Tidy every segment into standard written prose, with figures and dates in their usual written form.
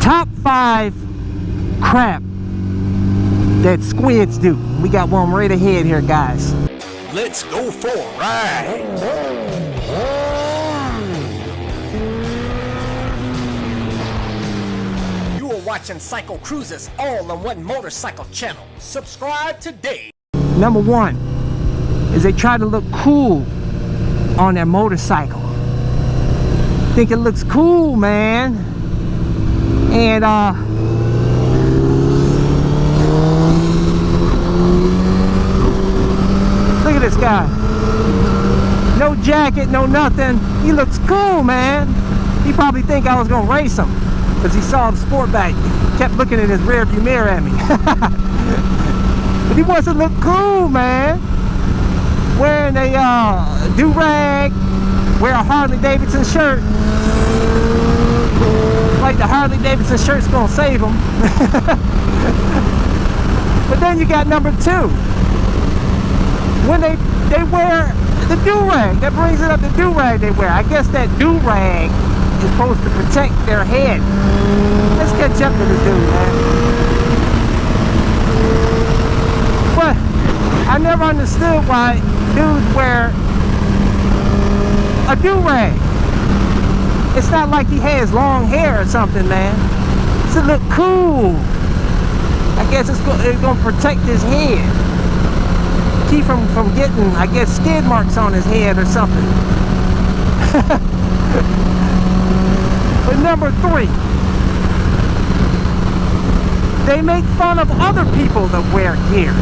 Top 5 crap that squids do. We got one right ahead here, guys. Let's go for a ride. You are watching CycleCruza's all-in-one motorcycle channel. Subscribe today. Number 1 is they try to look cool on their motorcycle. Think it looks cool, man. And look at this guy. No jacket, no nothing. He looks cool, man. He probably think I was gonna race him because he saw the sport bike. Kept looking in his rear view mirror at me. But he wants to look cool, man. Wearing a do-rag, wear a Harley Davidson shirt. Like the Harley Davidson shirt's gonna save him. But then you got number 2. When they wear the do-rag, that brings it up, the do-rag they wear. I guess that do-rag is supposed to protect their head. Let's catch up to this dude, man. But I never understood why dudes wear a do-rag. It's not like he has long hair or something, man. It's to look cool. I guess it's gonna protect his head. Keep him from getting, I guess, skid marks on his head or something. But number 3, they make fun of other people that wear gear.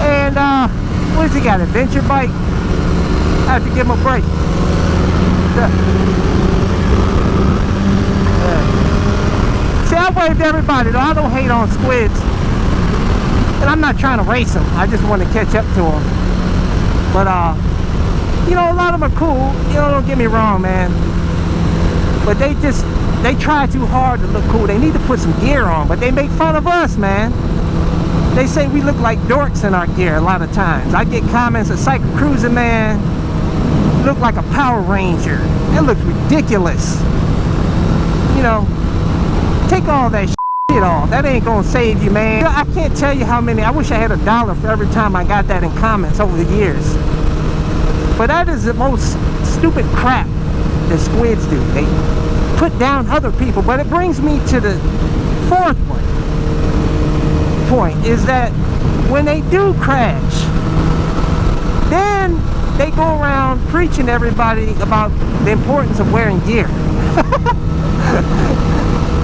And what has he got, adventure bike? I have to give him a break. See, I waved everybody though. I don't hate on Squids. And I'm not trying to race them. I just want to catch up to them. But you know, a lot of them are cool. You know, don't get me wrong, man. But they try too hard to look cool. They need to put some gear on, but they make fun of us, man. They say we look like dorks in our gear a lot of times. I get comments at CycleCruza, man. You look like a Power Ranger. It looks ridiculous. You know, take all that shit off. That ain't gonna save you, man. I can't tell you how many. I wish I had $1 for every time I got that in comments over the years. But that is the most stupid crap that squids do. They put down other people. But it brings me to the 4th point is that when they do crash, then they go around preaching to everybody about the importance of wearing gear.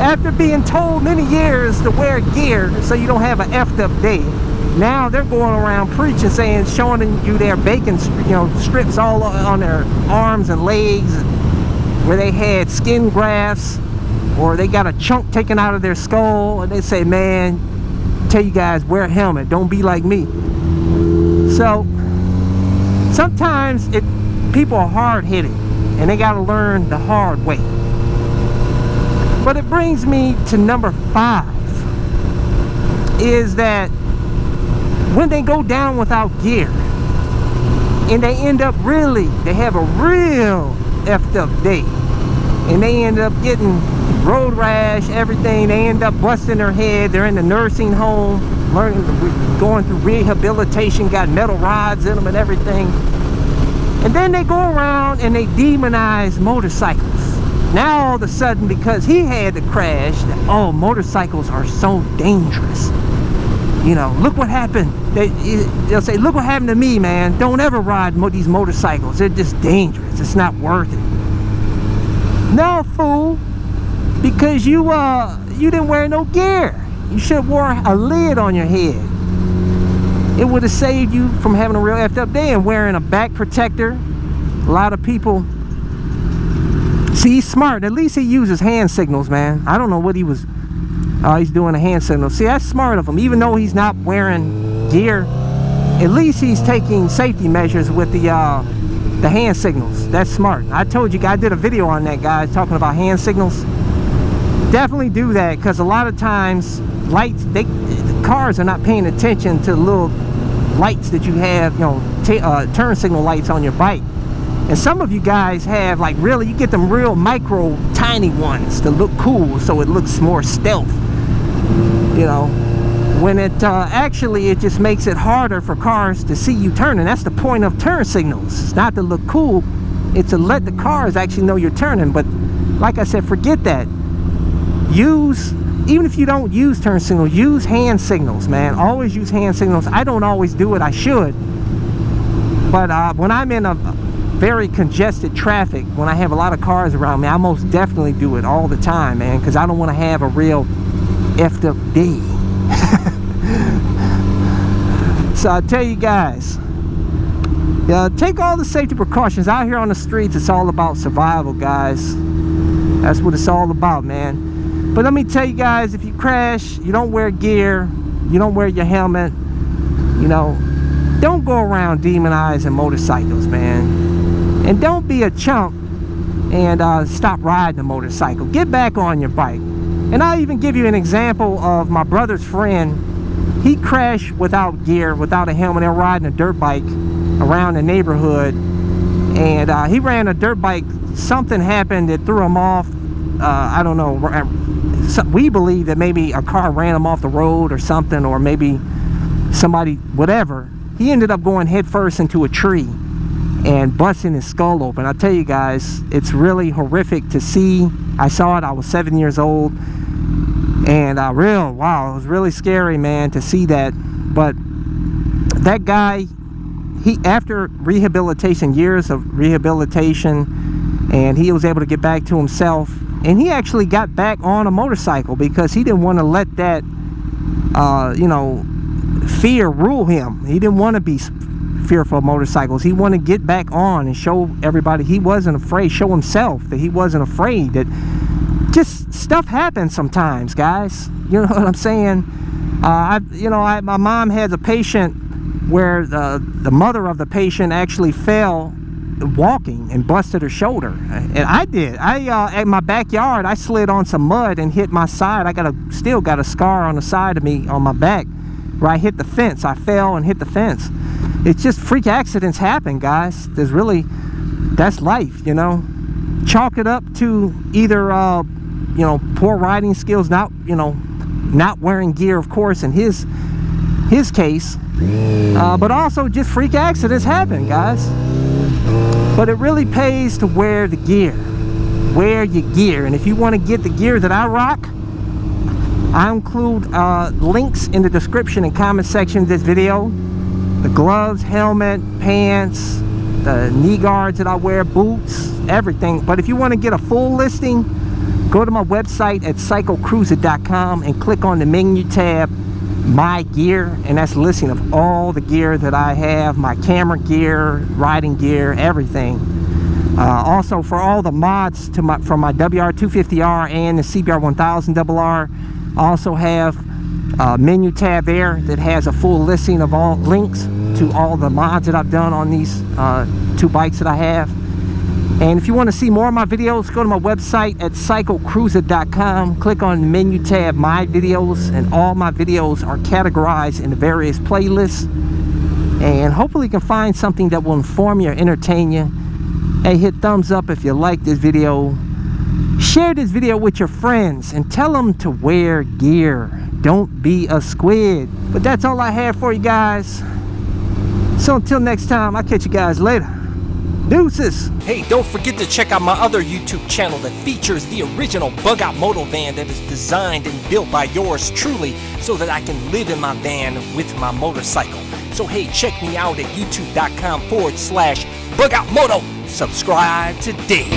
After being told many years to wear gear so you don't have an effed up day, now they're going around preaching, saying, showing you their bacon, you know, strips all on their arms and legs where they had skin grafts, or they got a chunk taken out of their skull, and they say, man, tell you guys, wear a helmet, don't be like me. So sometimes people are hard-headed and they got to learn the hard way. But it brings me to number 5 is that when they go down without gear and they end up they have a real effed up day, and they end up getting road rash, everything. They end up busting their head. They're in the nursing home, going through rehabilitation, got metal rods in them and everything. And then they go around and they demonize motorcycles. Now all of a sudden, because he had to crash, oh, motorcycles are so dangerous. You know, look what happened. They'll say, look what happened to me, man. Don't ever ride these motorcycles. They're just dangerous. It's not worth it. No, fool. Because you didn't wear no gear. You should have wore a lid on your head. It would have saved you from having a real effed up day and wearing a back protector. A lot of people, see, he's smart. At least he uses hand signals, man. I don't know what he was, he's doing a hand signal. See, that's smart of him. Even though he's not wearing gear, at least he's taking safety measures with the hand signals. That's smart. I told you, I did a video on that, guys, talking about hand signals. Definitely do that, because a lot of times lights, the cars are not paying attention to the little lights that you have, you know, turn signal lights on your bike. And some of you guys have like really, you get them real micro tiny ones to look cool, so it looks more stealth, you know, when it actually it just makes it harder for cars to see you turning. That's the point of turn signals. It's not to look cool, it's to let the cars actually know you're turning. But like I said, forget that. Use, even if you don't use turn signals, use hand signals, man. Always use hand signals. I don't always do it, I should. But when I'm in a very congested traffic, when I have a lot of cars around me, I most definitely do it all the time, man, because I don't want to have a real effed up day. So I tell you guys, take all the safety precautions. Out here on the streets, it's all about survival, guys. That's what it's all about, man. But let me tell you guys, if you crash, you don't wear gear, you don't wear your helmet, you know, don't go around demonizing motorcycles, man. And don't be a chump and stop riding a motorcycle. Get back on your bike. And I'll even give you an example of my brother's friend. He crashed without gear, without a helmet. They were riding a dirt bike around the neighborhood, and he ran a dirt bike. Something happened that threw him off. I don't know. We believe that maybe a car ran him off the road or something, or maybe somebody, whatever. He ended up going headfirst into a tree and busting his skull open. I tell you guys, it's really horrific to see. I saw it. I was 7 years old. And wow, it was really scary, man, to see that. But that guy, he, after rehabilitation, years of rehabilitation, and he was able to get back to himself, and he actually got back on a motorcycle because he didn't want to let that you know, fear rule him. He didn't want to be fearful of motorcycles. He wanted to get back on and show everybody he wasn't afraid, show himself that he wasn't afraid, that just stuff happens sometimes, guys. You know what I'm saying? My mom has a patient where the mother of the patient actually fell walking and busted her shoulder, and I did. At my backyard, I slid on some mud and hit my side. I still got a scar on the side of me on my back where I hit the fence. I fell and hit the fence. It's just freak accidents happen, guys. That's life, you know. Chalk it up to either you know, poor riding skills, not wearing gear, of course, in his case, but also just freak accidents happen, guys. But it really pays to wear the gear. Wear your gear. And if you want to get the gear that I rock, I include links in the description and comment section of this video. The gloves, helmet, pants, the knee guards that I wear, boots, everything. But if you want to get a full listing, go to my website at CycleCruza.com and click on the menu tab, My Gear, and that's a listing of all the gear that I have, my camera gear, riding gear, everything. Also, for all the mods from my WR250R and the CBR1000RR, I also have a menu tab there that has a full listing of all links to all the mods that I've done on these two bikes that I have. And if you want to see more of my videos, go to my website at CycleCruza.com, click on the menu tab, My Videos, and all my videos are categorized into various playlists. And hopefully you can find something that will inform you or entertain you. Hey, hit thumbs up if you like this video. Share this video with your friends and tell them to wear gear. Don't be a squid. But that's all I have for you guys. So until next time, I'll catch you guys later. Deuces. Hey, don't forget to check out my other YouTube channel that features the original bug out moto van that is designed and built by yours truly so that I can live in my van with my motorcycle. So hey, check me out at youtube.com/bugoutmoto. Subscribe today.